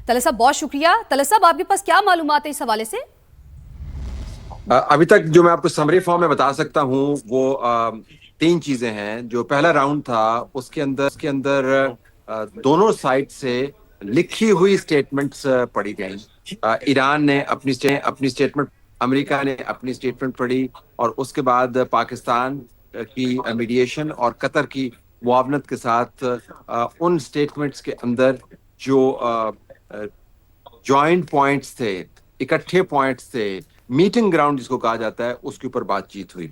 طلعت صاحب بہت شکریہ. طلعت صاحب آپ کے پاس کیا معلومات ہے اس حوالے سے؟ ابھی تک جو میں آپ کو سمری فارم میں بتا سکتا ہوں وہ 3 چیزیں ہیں. جو پہلا راؤنڈ تھا اس کے اندر دونوں سائڈ سے لکھی ہوئی سٹیٹمنٹس پڑھی گئیں. ایران نے اپنی سٹیٹمنٹ، امریکہ نے اپنی سٹیٹمنٹ پڑھی، اور اس کے بعد پاکستان کی میڈیشن اور قطر کی معاونت کے ساتھ ان سٹیٹمنٹس کے اندر جو جوائنٹ پوائنٹس تھے، اکٹھے پوائنٹس تھے، میٹنگ گراؤنڈ جس کو کہا جاتا ہے، اس کے اوپر بات چیت ہوئی.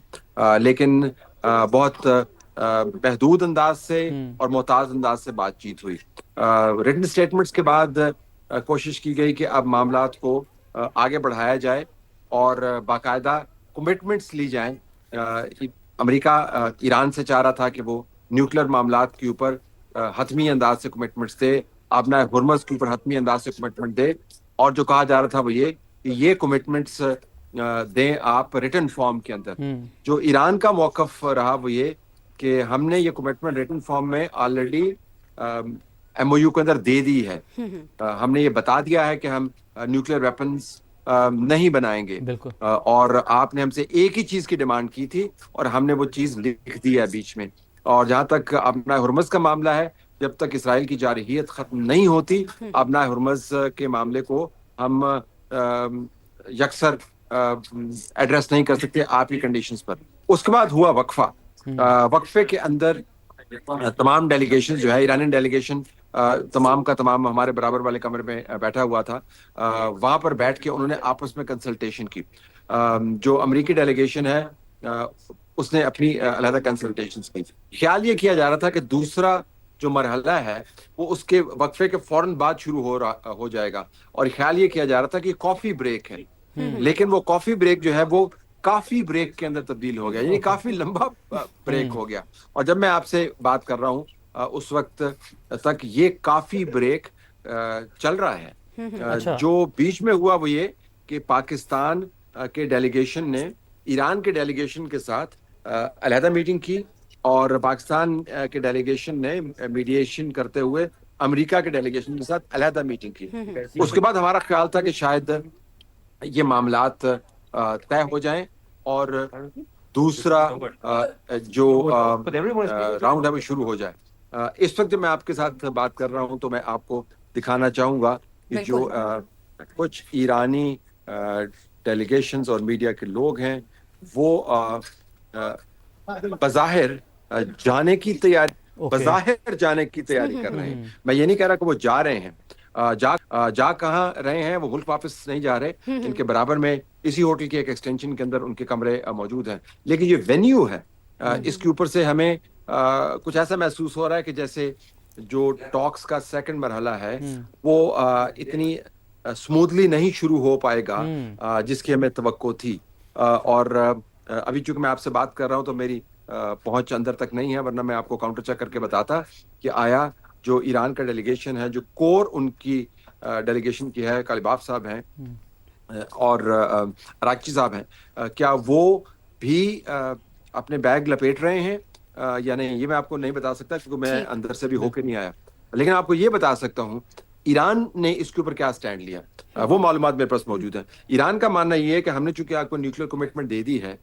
لیکن بہت محدود انداز سے اور محتاط انداز سے بات چیت ہوئی. ریٹن سٹیٹمنٹس کے بعد کوشش کی گئی کہ اب معاملات کو آگے بڑھایا جائے اور باقاعدہ کمٹمنٹس لی جائیں. امریکہ ایران سے چاہ رہا تھا کہ وہ نیوکلیر معاملات کے اوپر حتمی انداز سے کمٹمنٹس دے، آبنائے ہرمز کے اوپر حتمی انداز سے کمٹمنٹ دے، اور جو کہا جا رہا تھا وہ یہ کہ یہ کمٹمنٹس دیں آپ ریٹن فارم کے اندر. جو ایران کا موقف رہا وہ یہ کہ ہم نے یہ کمٹمنٹ ریٹن فارم میں آلریڈی ایم او یو کے اندر دے دی ہے. ہم نے یہ بتا دیا ہے کہ ہم نیوکلیر ویپنز نہیں بنائیں گے، اور آپ نے ہم سے ایک ہی چیز کی ڈیمانڈ کی تھی اور ہم نے وہ چیز لکھ دی ہے بیچ میں. اور جہاں تک آبنائے ہرمز کا معاملہ ہے، جب تک اسرائیل کی جارحیت ختم نہیں ہوتی آبنائے ہرمز کے معاملے کو ہم یکسر ایڈریس نہیں کر سکتے آپ کی کنڈیشنز پر. اس کے بعد ہوا وقفہ. وقفے کے اندر تمام ڈیلیگیشن جو ہے، ایرانی ڈیلیگیشن تمام کا تمام ہمارے برابر والے کمرے میں بیٹھا ہوا تھا. وہاں پر بیٹھ کے انہوں نے آپس میں کنسلٹیشن کی. جو امریکی ڈیلیگیشن ہے اس نے اپنی علیحدہ کنسلٹیشنز کی. خیال یہ کیا جا رہا تھا کہ دوسرا جو مرحلہ ہے وہ اس کے وقفے کے فوراً بعد شروع ہو جائے گا، اور خیال یہ کیا جا رہا تھا کہ کافی بریک ہے. لیکن وہ کافی بریک جو ہے وہ کافی بریک کے اندر تبدیل ہو گیا، یعنی کافی لمبا بریک ہو گیا. اور جب میں آپ سے بات کر رہا ہوں اس وقت تک یہ کافی بریک چل رہا ہے. جو بیچ میں ہوا وہ یہ کہ پاکستان کے ڈیلیگیشن نے ایران کے ڈیلیگیشن کے ساتھ علیحدہ میٹنگ کی، اور پاکستان کے ڈیلیگیشن نے میڈیشن کرتے ہوئے امریکہ کے ڈیلیگیشن کے ساتھ علیحدہ میٹنگ کی. اس کے بعد ہمارا خیال تھا کہ شاید یہ معاملات طے ہو جائیں اور دوسرا جو راؤنڈ ہے وہ شروع ہو جائے. اس وقت جب میں آپ کے ساتھ بات کر رہا ہوں تو میں آپ کو دکھانا چاہوں گا کہ جو کچھ ایرانی ڈیلیگیشنز اور میڈیا کے لوگ ہیں وہ بظاہر جانے کی تیاری کر رہے ہیں. میں یہ نہیں کہہ رہا کہ وہ جا رہے ہیں، جا کہاں رہے ہیں، وہ ملک واپس نہیں جا رہے. ان کے برابر میں اسی ہوٹل کے ایک ایکسٹینشن کے اندر ان کے کمرے موجود ہیں. لیکن یہ وینیو ہے، اس کے اوپر سے ہمیں کچھ ایسا محسوس ہو رہا ہے کہ جیسے جو ٹاکس کا سیکنڈ مرحلہ ہے وہ اتنی سموتھلی نہیں شروع ہو پائے گا جس کی ہمیں توقع تھی. اور ابھی چونکہ میں آپ سے بات کر رہا ہوں تو میری پہنچ اندر تک نہیں ہے، ورنہ میں آپ کو کاؤنٹر چیک کر کے بتاتا کہ آیا جو ایران کا ڈیلیگیشن ہے، جو کور ان کی ڈیلیگیشن کی ہے، کالیباف صاحب ہیں اور راکچی صاحب ہیں، کیا وہ بھی اپنے بیگ لپیٹ رہے ہیں یا نہیں، یہ میں آپ کو نہیں بتا سکتا کیونکہ میں اندر سے بھی ہو کے نہیں آیا. لیکن آپ کو یہ بتا سکتا ہوں ایران نے اس کے اوپر کیا سٹینڈ لیا، وہ معلومات میرے پاس موجود ہیں. ایران کا ماننا یہ ہے کہ ہم نے چونکہ آپ کو نیوکلیر کمٹمنٹ دے دی ہے،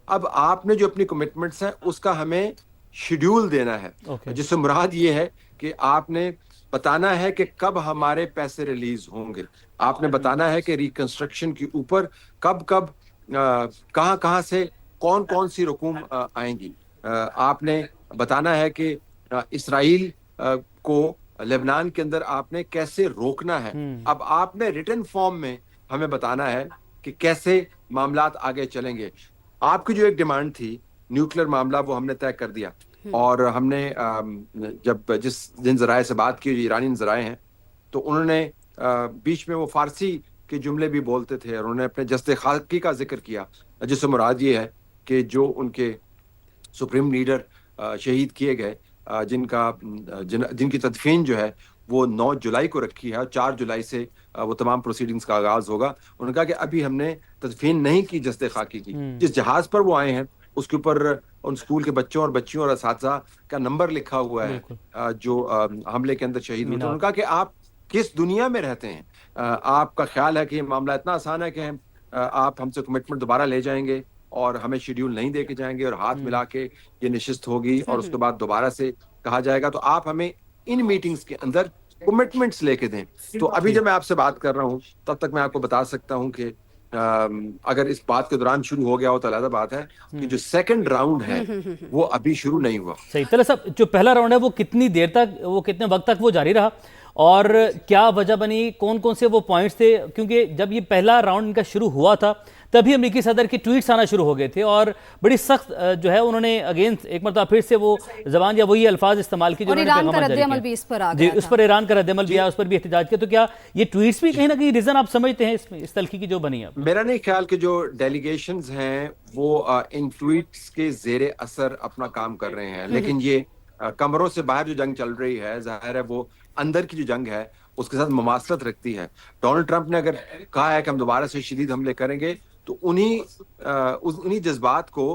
اب آپ نے جو اپنی کمٹمنٹس ہیں اس کا ہمیں شیڈیول دینا ہے، جس سے مراد یہ ہے کہ آپ نے بتانا ہے کہ کب ہمارے پیسے ریلیز ہوں گے. آپ نے بتانا ہے کہ ریکنسٹرکشن کے اوپر کب کہاں سے کون سی رقوم آئیں گی. آپ نے بتانا ہے کہ اسرائیل کو لبنان کے اندر آپ نے کیسے روکنا ہے. اب آپ نے ریٹن فارم میں ہمیں بتانا ہے کہ کیسے معاملات آگے چلیں گے. آپ کی جو ایک ڈیمانڈ تھی نیوکلیر معاملہ وہ ہم نے طے کر دیا، اور ہم نے جن ذرائع سے بات کی، جو ایرانی ذرائع ہیں، تو انہوں نے بیچ میں وہ فارسی کے جملے بھی بولتے تھے اور انہوں نے اپنے جسد خاکی کا ذکر کیا، جس سے مراد یہ ہے کہ جو ان کے سپریم لیڈر شہید کیے گئے، جن کی تدفین جو ہے وہ 9 جولائی کو رکھی ہے اور 4 جولائی سے وہ تمام پروسیڈنگز کا آغاز ہوگا. انہوں نے کہا کہ ابھی ہم نے تدفین نہیں کی جسد خاکی کی. جس جہاز پر وہ آئے ہیں اس کے اوپر ان اسکول کے بچوں اور بچیوں اور اساتذہ کا نمبر لکھا ہوا ہے جو حملے کے اندر شہید ہوئے. انہوں نے کہا کہ آپ किस दुनिया में रहते हैं? आपका ख्याल है कि ये मामला इतना आसान है कि आप हमसे कमिटमेंट दोबारा ले जाएंगे और हमें शेड्यूल नहीं दे के जाएंगे और हाथ मिला के ये निश्चित होगी और उसके बाद दोबारा से कहा जाएगा? तो आप हमें इन मीटिंग्स के अंदर कमिटमेंट्स लेके दें। तो अभी जब मैं आपसे बात कर रहा हूँ तब तक मैं आपको बता सकता हूँ कि अगर इस बात के दौरान शुरू हो गया हो तो अलग बात है कि जो सेकंड राउंड है वो अभी शुरू नहीं हुआ। सही। तलत साहब, जो पहला राउंड है वो कितनी देर तक, वो कितने वक्त तक वो जारी रहा और क्या वजह बनी, कौन कौन से वो पॉइंट्स थे? क्योंकि जब ये पहला राउंड इनका शुरू हुआ था तभी अमेरिकी सदर के ट्वीट्स आना शुरू हो गए थे और बड़ी सख्त जो है उन्होंने अगेंस्ट एक मरतबा फिर से वो जबान या वही अल्फाज इस्तेमाल की जो ईरान का रद्द-ए-अमल भी इस पर आ गया जी, उस पर ईरान का रद्द-ए-अमल भी आया, उस पर भी एहतजाज किया। तो क्या ये ट्वीट्स भी कहीं ना कहीं रीजन आप समझते हैं इसमें, इस तल्खी की जो बनी है? मेरा नहीं ख्याल कि जो डेलीगेशंस हैं वो इन ट्वीट्स के जेरे असर अपना काम कर रहे हैं, लेकिन ये कमरों से बाहर जो जंग चल रही है, जाहिर है वो अंदर की जो जंग है उसके साथ मुमासलत रखती है। डोनाल्ड ट्रंप ने अगर कहा है कि हम दोबारा से शदीद हमले करेंगे तो उन्हीं जज्बात को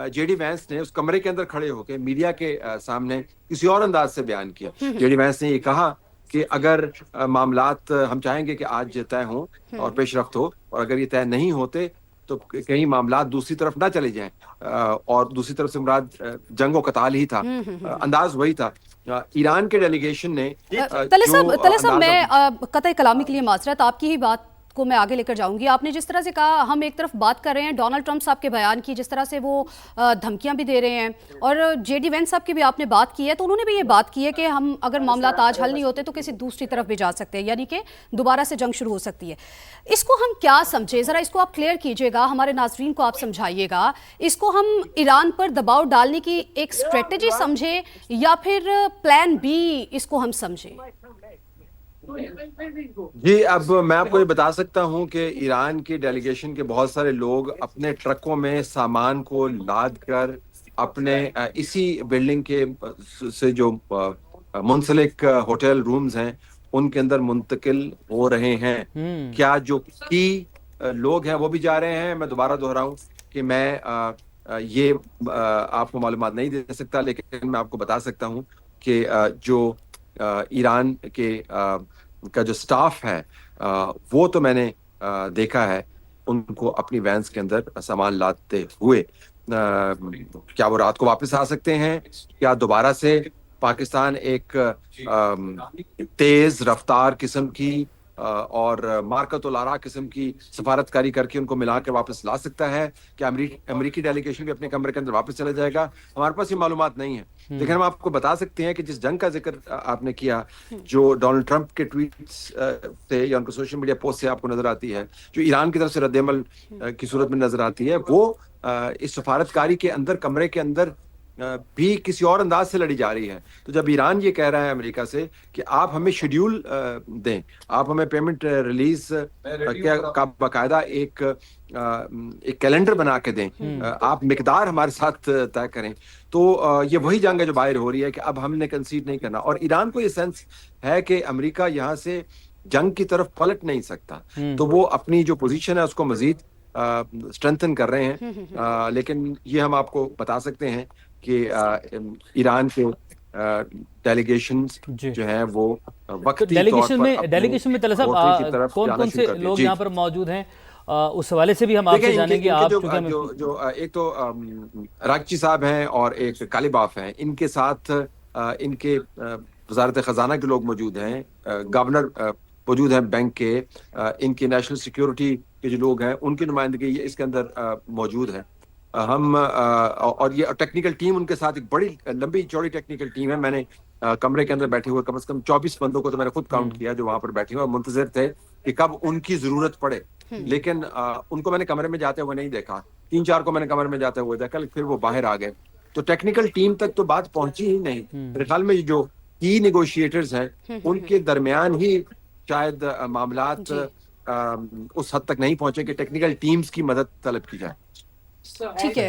जेडी वैंस ने उस कमरे के अंदर खड़े होकर मीडिया के सामने किसी और अंदाज से बयान किया। जेडी वैंस ने ये कहा कि अगर मामलात हम चाहेंगे कि आज तय हों और पेशरफ्त हो, और अगर ये तय नहीं होते तो कहीं मामलात दूसरी तरफ ना चले जाएं, और दूसरी तरफ से मुराद जंग व कताल ही था। अंदाज वही था। ईरान के डेलीगेशन ने तलत साहब, मैं कतई कलामी के लिए माजरत, आपकी ही बात को मैं आगे लेकर जाऊंगी। आपने जिस तरह से कहा, हम एक तरफ बात कर रहे हैं डोनाल्ड ट्रंप साहब के बयान की, जिस तरह से वो धमकियां भी दे रहे हैं, और जेडी वेंस साहब की भी आपने बात की है, तो उन्होंने भी ये बात की है कि हम अगर मामला आज हल नहीं होते तो किसी दूसरी तरफ भी जा सकते हैं, यानी कि दोबारा से जंग शुरू हो सकती है। इसको हम क्या समझे, जरा इसको आप क्लियर कीजिएगा, हमारे नाजरीन को आप समझाइएगा। इसको हम ईरान पर दबाव डालने की एक स्ट्रेटेजी समझे या फिर प्लान बी इसको हम समझे? जी, अब मैं आपको ये बता सकता हूं कि ईरान की डेलीगेशन के बहुत सारे लोग अपने ट्रकों में सामान को लाद कर अपने इसी बिल्डिंग के से जो मुंसलिक होटल रूम्स हैं उनके अंदर मुंतकिल हो रहे हैं। क्या जो की लोग हैं वो भी जा रहे हैं? मैं दोबारा दोहराऊं कि मैं ये आपको मालूमात नहीं दे सकता, लेकिन मैं आपको बता सकता हूं कि जो ईरान के का जो स्टाफ है वो तो मैंने देखा है उनको अपनी वैन्स के अंदर सामान लाते हुए। क्या वो रात को वापस आ सकते हैं? क्या दोबारा से पाकिस्तान एक तेज रफ्तार किस्म की और मार्कतुल-आरा किस्म की सफारतकारी करके उनको मिला के वापस ला सकता है? क्या अमेरिकी डेलीगेशन भी अपने कमरे के अंदर वापस चला जाएगा? हमारे पास ये मालूमात नहीं है, लेकिन हम आपको बता सकते हैं कि जिस जंग का जिक्र आपने किया, जो डोनाल्ड ट्रंप के ट्वीट्स से या उनको सोशल मीडिया पोस्ट से आपको नजर आती है, जो ईरान की तरफ से रद्द-ए-अमल की सूरत में नजर आती है, वो इस सफारतकारी के अंदर, कमरे के अंदर भी किसी और अंदाज से लड़ी जा रही है। तो जब ईरान ये कह रहा है अमेरिका से कि आप हमें शेड्यूल दें, आप हमें पेमेंट रिलीज का बाकायदा एक कैलेंडर बना के दें, आप मिकदार हमारे साथ तय करें, तो ये वही जंग है जो बाहर हो रही है कि अब हमने कंसीड नहीं करना। और ईरान को ये सेंस है कि अमेरिका यहाँ से जंग की तरफ पलट नहीं सकता, तो वो अपनी जो पोजीशन है उसको मजीद स्ट्रेंथन कर रहे हैं। लेकिन ये हम आपको बता सकते हैं कि ईरान के डेलीगेशंस जो हैं वो वक्ती डेलीगेशन में तलत साहब कौन कौन से लोग यहाँ पर मौजूद हैं, उस हवाले से भी हम आपसे जानेंगे। आप जो एक तो रागची साहब हैं और एक कालिबाफ हैं, इनके साथ इनके वजारत खजाना के लोग मौजूद हैं, गवर्नर मौजूद हैं बैंक के, इनकी नेशनल सिक्योरिटी के जो लोग हैं उनकी नुमाइंदगी इसके अंदर मौजूद है। हम और ये टेक्निकल टीम उनके साथ एक बड़ी लंबी चौड़ी टेक्निकल टीम है। मैंने कमरे के अंदर बैठे हुए कम से कम 24 बंदों को तो मैंने खुद काउंट किया जो वहां पर बैठे हुए और मुंतजिर थे कि कब उनकी जरूरत पड़े, लेकिन उनको मैंने कमरे में जाते हुए नहीं देखा। 3-4 को मैंने कमरे में जाते हुए देखा, फिर वो बाहर आ गए। तो टेक्निकल टीम तक तो बात पहुंची ही नहीं। मेरे ख्याल में जो की नेगोशिएटर्स हैं उनके दरमियान ही शायद मामलात उस हद तक नहीं पहुंचे कि टेक्निकल टीम्स की मदद तलब की जाए। ठीक है।